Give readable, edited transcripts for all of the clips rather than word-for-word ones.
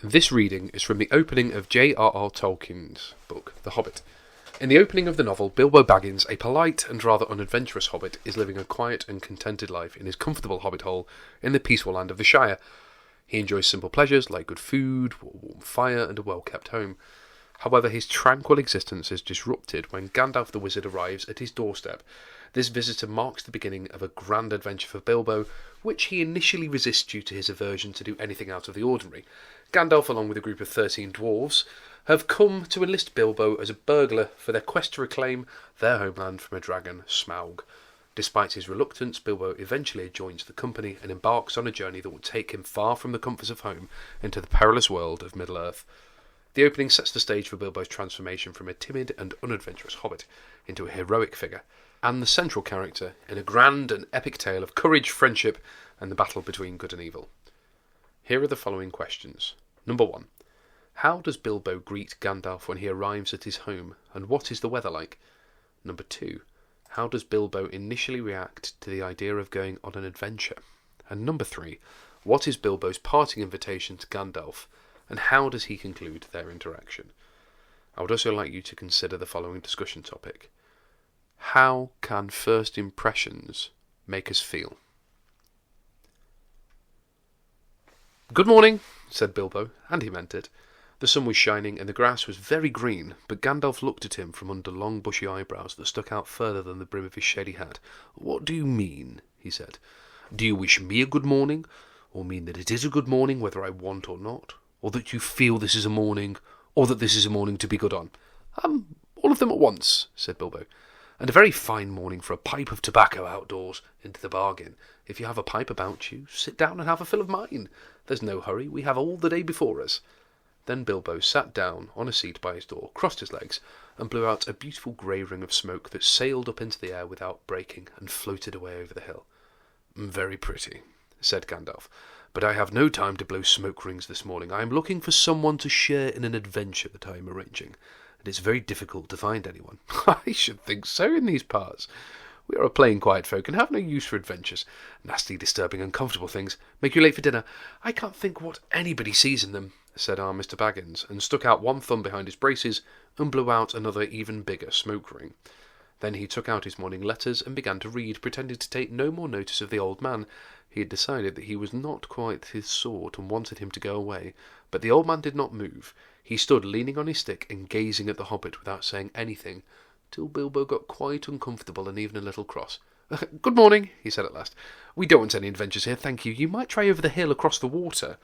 This reading is from the opening of J.R.R. Tolkien's book, The Hobbit. In the opening of the novel, Bilbo Baggins, a polite and rather unadventurous hobbit, is living a quiet and contented life in his comfortable hobbit hole in the peaceful land of the Shire. He enjoys simple pleasures like good food, a warm fire, and a well-kept home. However, his tranquil existence is disrupted when Gandalf the Wizard arrives at his doorstep. This visitor marks the beginning of a grand adventure for Bilbo, which he initially resists due to his aversion to do anything out of the ordinary. Gandalf, along with a group of 13 dwarves, have come to enlist Bilbo as a burglar for their quest to reclaim their homeland from a dragon, Smaug. Despite his reluctance, Bilbo eventually joins the company and embarks on a journey that will take him far from the comforts of home into the perilous world of Middle-earth. The opening sets the stage for Bilbo's transformation from a timid and unadventurous hobbit into a heroic figure, and the central character in a grand and epic tale of courage, friendship, and the battle between good and evil. Here are the following questions. Number 1. How does Bilbo greet Gandalf when he arrives at his home, and what is the weather like? Number 2. How does Bilbo initially react to the idea of going on an adventure? And number 3. What is Bilbo's parting invitation to Gandalf, and how does he conclude their interaction? I would also like you to consider the following discussion topic. How can first impressions make us feel? "Good morning," said Bilbo, and he meant it. The sun was shining and the grass was very green, but Gandalf looked at him from under long bushy eyebrows that stuck out further than the brim of his shady hat. "What do you mean?" he said. "Do you wish me a good morning, or mean that it is a good morning whether I want or not, or that you feel this is a morning, or that this is a morning to be good on?" All of them at once," said Bilbo. "And a very fine morning for a pipe of tobacco outdoors, into the bargain. If you have a pipe about you, sit down and have a fill of mine. There's no hurry, we have all the day before us." Then Bilbo sat down on a seat by his door, crossed his legs, and blew out a beautiful grey ring of smoke that sailed up into the air without breaking and floated away over the hill. "Very pretty," said Gandalf, "but I have no time to blow smoke rings this morning. I am looking for someone to share in an adventure that I am arranging, and it's very difficult to find anyone." "I should think so in these parts. We are a plain, quiet folk and have no use for adventures. Nasty, disturbing, uncomfortable things. Make you late for dinner. I can't think what anybody sees in them," said our Mr. Baggins, and stuck out one thumb behind his braces and blew out another even bigger smoke ring. Then he took out his morning letters and began to read, pretending to take no more notice of the old man. He had decided that he was not quite his sort and wanted him to go away, but the old man did not move. He stood leaning on his stick and gazing at the hobbit without saying anything, till Bilbo got quite uncomfortable and even a little cross. "Good morning," he said at last. "We don't want any adventures here, thank you. You might try over the hill across the water."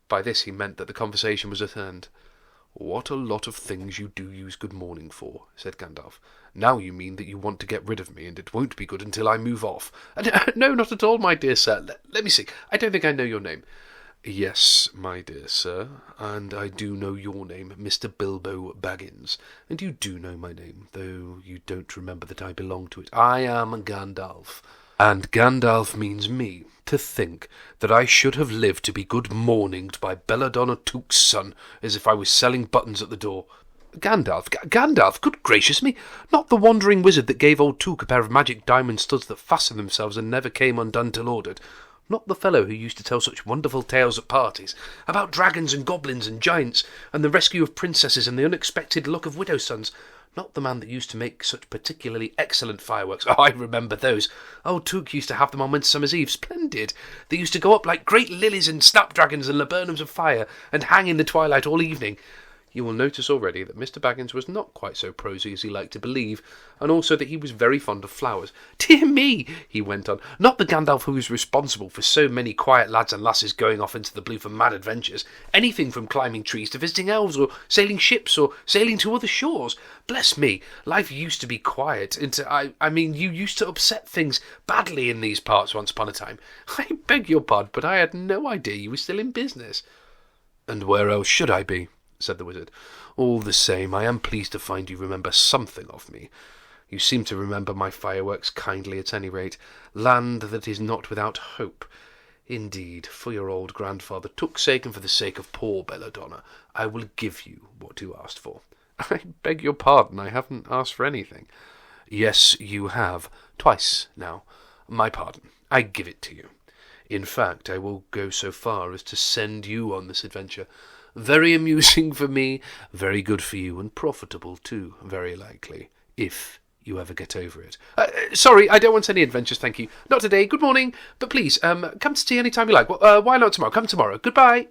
By this he meant that the conversation was at end. "What a lot of things you do use good morning for," said Gandalf. "Now you mean that you want to get rid of me, and it won't be good until I move off." "No, not at all, my dear sir. Let me see. I don't think I know your name." "Yes, my dear sir, and I do know your name, Mr. Bilbo Baggins, and you do know my name, though you don't remember that I belong to it. I am Gandalf, and Gandalf means me. To think that I should have lived to be good morninged by Belladonna Took's son, as if I was selling buttons at the door. Gandalf, good gracious me! Not the wandering wizard that gave old Took a pair of magic diamond studs that fastened themselves and never came undone till ordered. Not the fellow who used to tell such wonderful tales at parties, about dragons and goblins and giants, and the rescue of princesses and the unexpected luck of widow sons. Not the man that used to make such particularly excellent fireworks. Oh, I remember those. Old Took used to have them on Midsummer's Eve. Splendid. They used to go up like great lilies and snapdragons and laburnums of fire, and hang in the twilight all evening. You will notice already that Mr. Baggins was not quite so prosy as he liked to believe, and also that he was very fond of flowers. "Dear me," he went on, "not the Gandalf who is responsible for so many quiet lads and lasses going off into the blue for mad adventures, anything from climbing trees to visiting elves, or sailing ships, or sailing to other shores. Bless me, life used to be quiet, I mean, you used to upset things badly in these parts once upon a time. I beg your pardon, but I had no idea you were still in business." "And where else should I be?" said the wizard. "All the same, I am pleased to find you remember something of me. You seem to remember my fireworks kindly at any rate. Land that is not without hope. Indeed, for your old grandfather Took's sake and for the sake of poor Belladonna, I will give you what you asked for." "I beg your pardon, I haven't asked for anything." "Yes, you have. Twice now. My pardon. I give it to you. In fact, I will go so far as to send you on this adventure. Very amusing for me, very good for you, and profitable too, very likely, if you ever get over it. Sorry, I don't want any adventures, thank you. Not today, good morning, but please, come to tea any time you like. Well, why not tomorrow? Come tomorrow. Goodbye.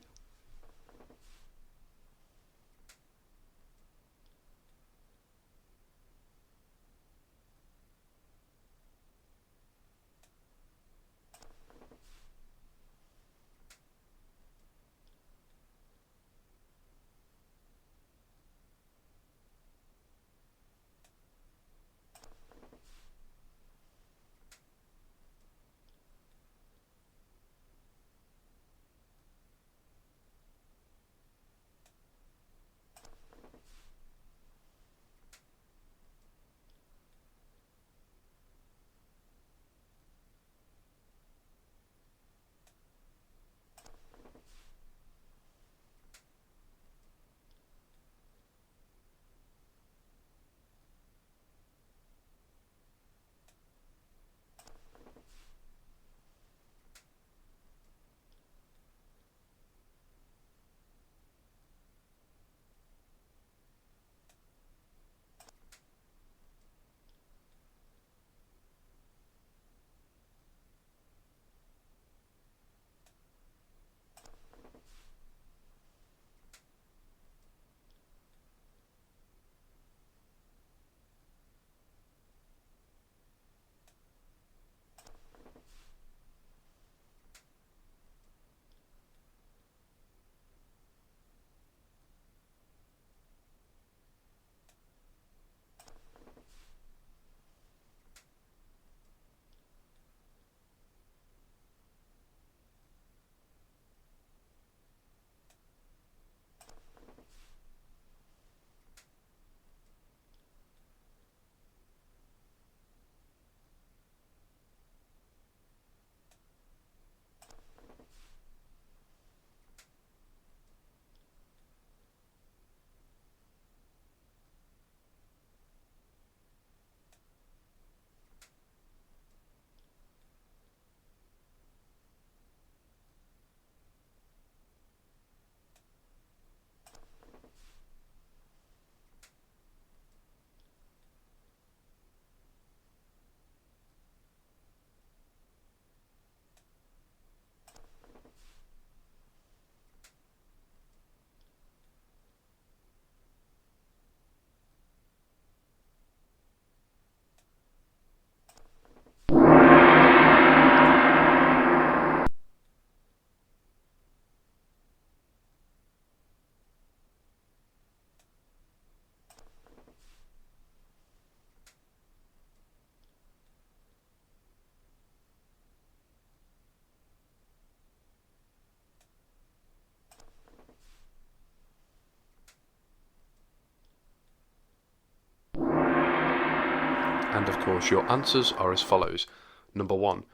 And of course, your answers are as follows. Number 1.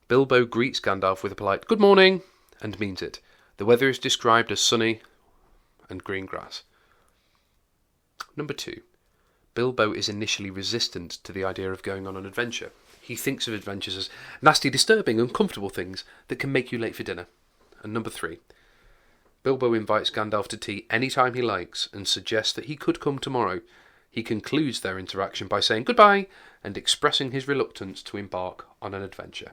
Bilbo greets Gandalf with a polite "Good morning," and means it. The weather is described as sunny and green grass. Number 2. Bilbo is initially resistant to the idea of going on an adventure. He thinks of adventures as nasty, disturbing, uncomfortable things that can make you late for dinner. And number 3. Bilbo invites Gandalf to tea any time he likes and suggests that he could come tomorrow. He concludes their interaction by saying goodbye and expressing his reluctance to embark on an adventure.